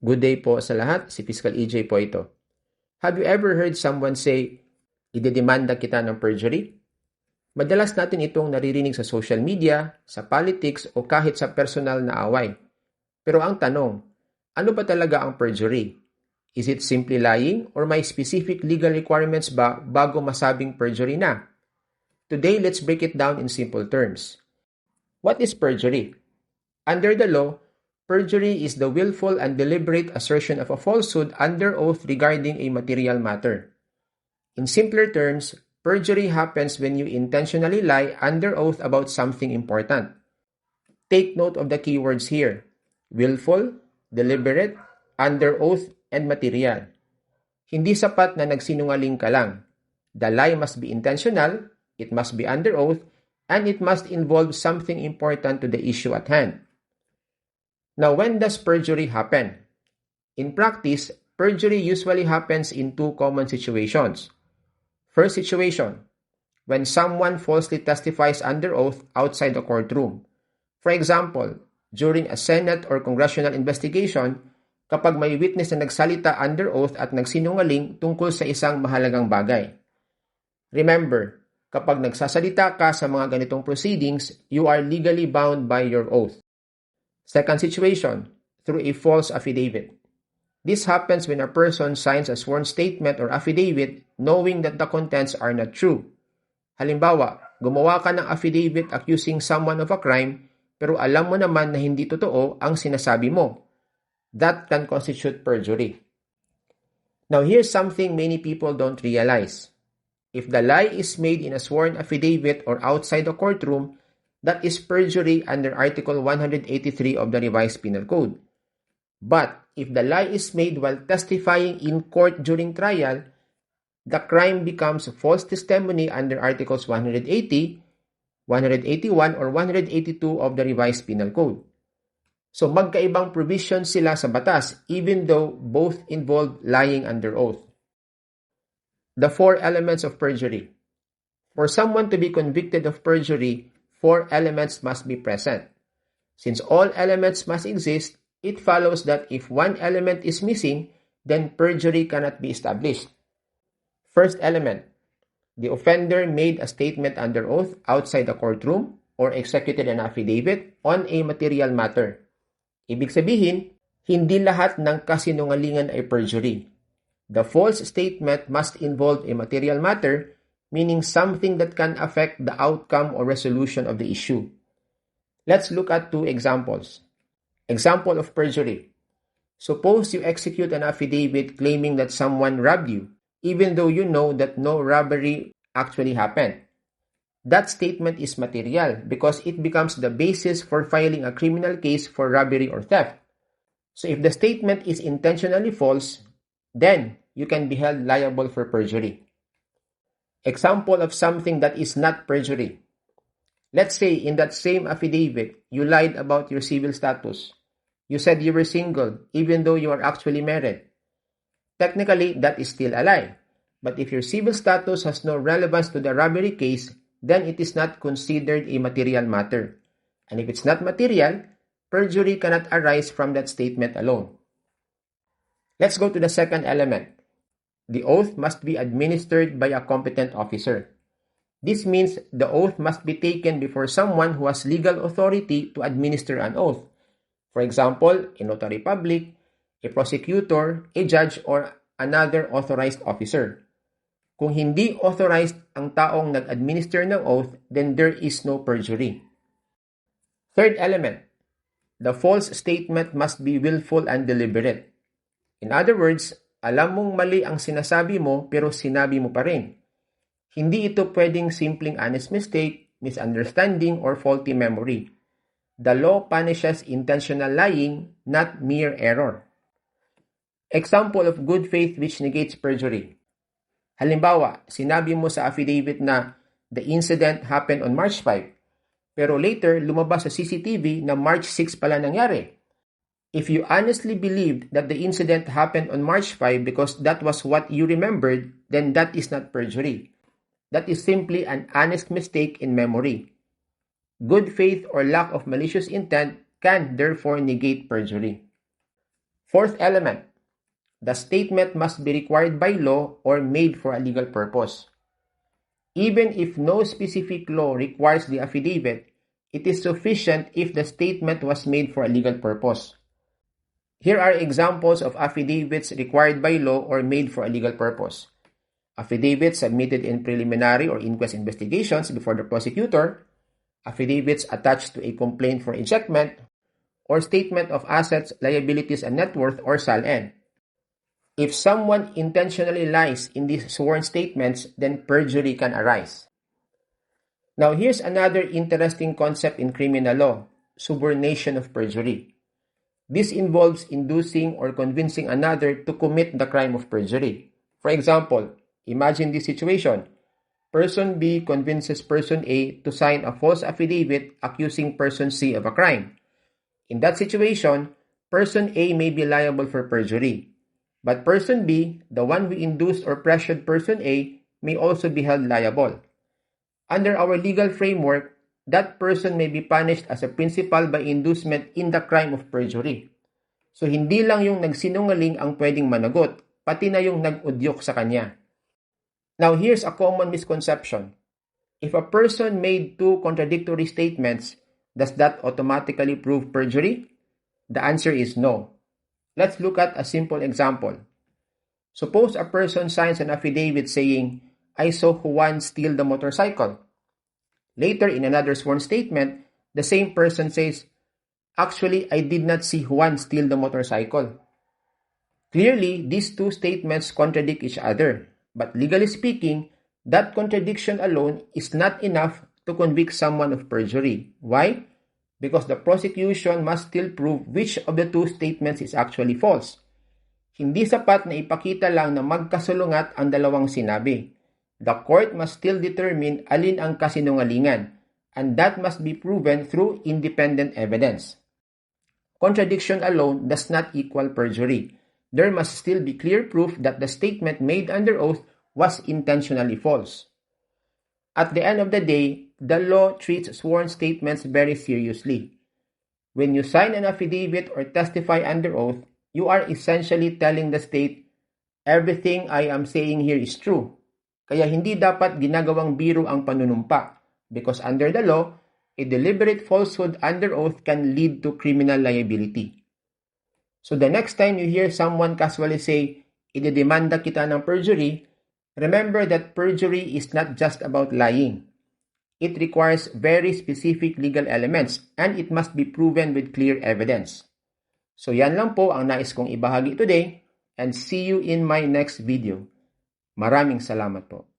Good day po sa lahat, si Fiscal EJ po ito. Have you ever heard someone say, idedemanda kita ng perjury? Madalas natin itong naririnig sa social media, sa politics o kahit sa personal na away. Pero ang tanong, ano ba talaga ang perjury? Is it simply lying or may specific legal requirements ba bago masabing perjury na? Today, let's break it down in simple terms. What is perjury? Under the law, perjury is the willful and deliberate assertion of a falsehood under oath regarding a material matter. In simpler terms, perjury happens when you intentionally lie under oath about something important. Take note of the keywords here: willful, deliberate, under oath, and material. Hindi sapat na nagsinungaling ka lang. The lie must be intentional, it must be under oath, and it must involve something important to the issue at hand. Now, when does perjury happen? In practice, perjury usually happens in two common situations. First situation, when someone falsely testifies under oath outside the courtroom. For example, during a Senate or congressional investigation, kapag may witness na nagsalita under oath at nagsinungaling tungkol sa isang mahalagang bagay. Remember, kapag nagsasalita ka sa mga ganitong proceedings, you are legally bound by your oath. Second situation, through a false affidavit. This happens when a person signs a sworn statement or affidavit knowing that the contents are not true. Halimbawa, gumawa ka ng affidavit accusing someone of a crime pero alam mo naman na hindi totoo ang sinasabi mo. That can constitute perjury. Now here's something many people don't realize. If the lie is made in a sworn affidavit or outside the courtroom, that is perjury under Article 183 of the Revised Penal Code. But if the lie is made while testifying in court during trial, the crime becomes false testimony under Articles 180, 181, or 182 of the Revised Penal Code. So magkaibang provisions sila sa batas even though both involve lying under oath. The four elements of perjury. For someone to be convicted of perjury, four elements must be present. Since all elements must exist, it follows that if one element is missing, then perjury cannot be established. First element, the offender made a statement under oath outside the courtroom or executed an affidavit on a material matter. Ibig sabihin, hindi lahat ng kasinungalingan ay perjury. The false statement must involve a material matter, meaning something that can affect the outcome or resolution of the issue. Let's look at two examples. Example of perjury. Suppose you execute an affidavit claiming that someone robbed you, even though you know that no robbery actually happened. That statement is material because it becomes the basis for filing a criminal case for robbery or theft. So if the statement is intentionally false, then you can be held liable for perjury. Example of something that is not perjury. Let's say in that same affidavit, you lied about your civil status. You said you were single, even though you are actually married. Technically, that is still a lie. But if your civil status has no relevance to the robbery case, then it is not considered a material matter. And if it's not material, perjury cannot arise from that statement alone. Let's go to the second element. The oath must be administered by a competent officer. This means the oath must be taken before someone who has legal authority to administer an oath. For example, a notary public, a prosecutor, a judge, or another authorized officer. Kung hindi authorized ang taong nag-administer ng oath, then there is no perjury. Third element, the false statement must be willful and deliberate. In other words, alam mong mali ang sinasabi mo pero sinabi mo pa rin. Hindi ito pwedeng simpleng honest mistake, misunderstanding, or faulty memory. The law punishes intentional lying, not mere error. Example of good faith which negates perjury. Halimbawa, sinabi mo sa affidavit na the incident happened on March 5, pero later lumabas sa CCTV na March 6 pala nangyari. If you honestly believed that the incident happened on March 5 because that was what you remembered, then that is not perjury. That is simply an honest mistake in memory. Good faith or lack of malicious intent can therefore negate perjury. Fourth element, the statement must be required by law or made for a legal purpose. Even if no specific law requires the affidavit, it is sufficient if the statement was made for a legal purpose. Here are examples of affidavits required by law or made for a legal purpose. Affidavits submitted in preliminary or inquest investigations before the prosecutor, affidavits attached to a complaint for ejectment, or statement of assets, liabilities, and net worth or SALN. If someone intentionally lies in these sworn statements, then perjury can arise. Now, here's another interesting concept in criminal law, subornation of perjury. This involves inducing or convincing another to commit the crime of perjury. For example, imagine this situation. Person B convinces person A to sign a false affidavit accusing person C of a crime. In that situation, person A may be liable for perjury. But person B, the one who induced or pressured person A, may also be held liable. Under our legal framework, that person may be punished as a principal by inducement in the crime of perjury. So hindi lang yung nagsinungaling ang pwedeng managot, pati na yung nag-udyok sa kanya. Now here's a common misconception. If a person made two contradictory statements, does that automatically prove perjury? The answer is no. Let's look at a simple example. Suppose a person signs an affidavit saying, I saw Juan steal the motorcycle. Later, in another sworn statement, the same person says, actually, I did not see Juan steal the motorcycle. Clearly, these two statements contradict each other. But legally speaking, that contradiction alone is not enough to convict someone of perjury. Why? Because the prosecution must still prove which of the two statements is actually false. Hindi sapat na ipakita lang na magkasalungat ang dalawang sinabi. The court must still determine alin ang kasinungalingan, and that must be proven through independent evidence. Contradiction alone does not equal perjury. There must still be clear proof that the statement made under oath was intentionally false. At the end of the day, the law treats sworn statements very seriously. When you sign an affidavit or testify under oath, you are essentially telling the state, everything I am saying here is true. Kaya hindi dapat ginagawang biro ang panunumpa, because under the law, a deliberate falsehood under oath can lead to criminal liability. So the next time you hear someone casually say, idedemanda kita ng perjury, remember that perjury is not just about lying. It requires very specific legal elements and it must be proven with clear evidence. So yan lang po ang nais kong ibahagi today and see you in my next video. Maraming salamat po.